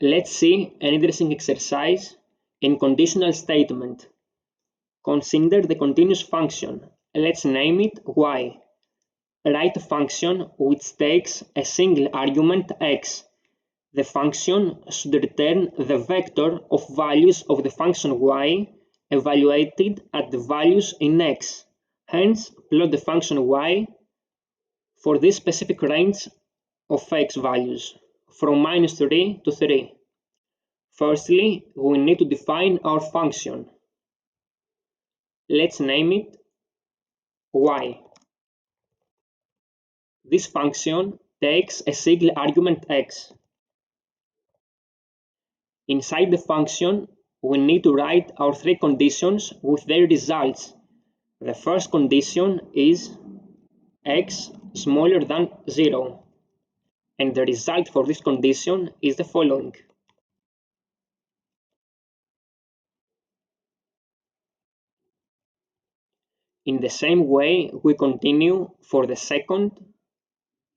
Let's see an interesting exercise in conditional statement. Consider the continuous function. Let's name it y. Write a function which takes a single argument x. The function should return the vector of values of the function y evaluated at the values in x. Hence, plot the function y for this specific range of x values, from -3 to 3. Firstly, we need to define our function. Let's name it y. This function takes a single argument x. Inside the function, we need to write our three conditions with their results. The first condition is x smaller than 0, and the result for this condition is the following. In the same way, we continue for the second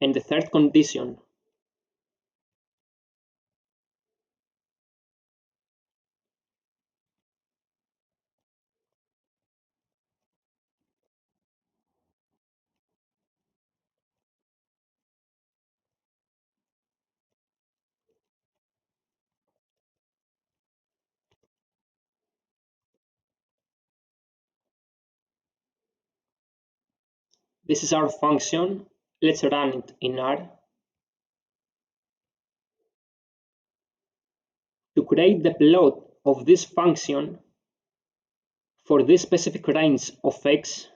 and the third condition. This is our function. Let's run it in R. To create the plot of this function for this specific range of x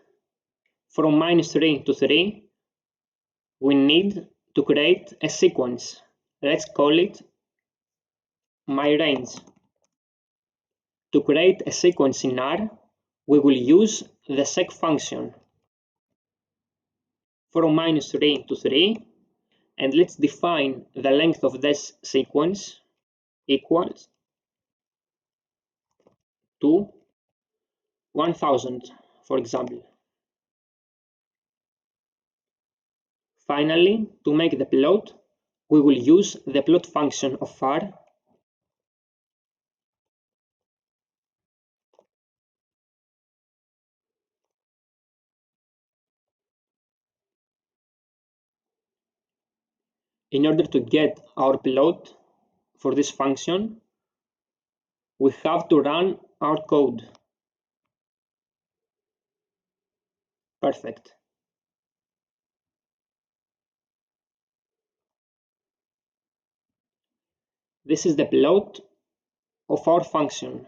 from -3 to 3, we need to create a sequence. Let's call it my range. To create a sequence in R, we will use the sec function from -3 to 3, and let's define the length of this sequence equals to 1000, for example. Finally, to make the plot, we will use the plot function of R in order to get our plot for this function. We have to run our code. Perfect. This is the plot of our function.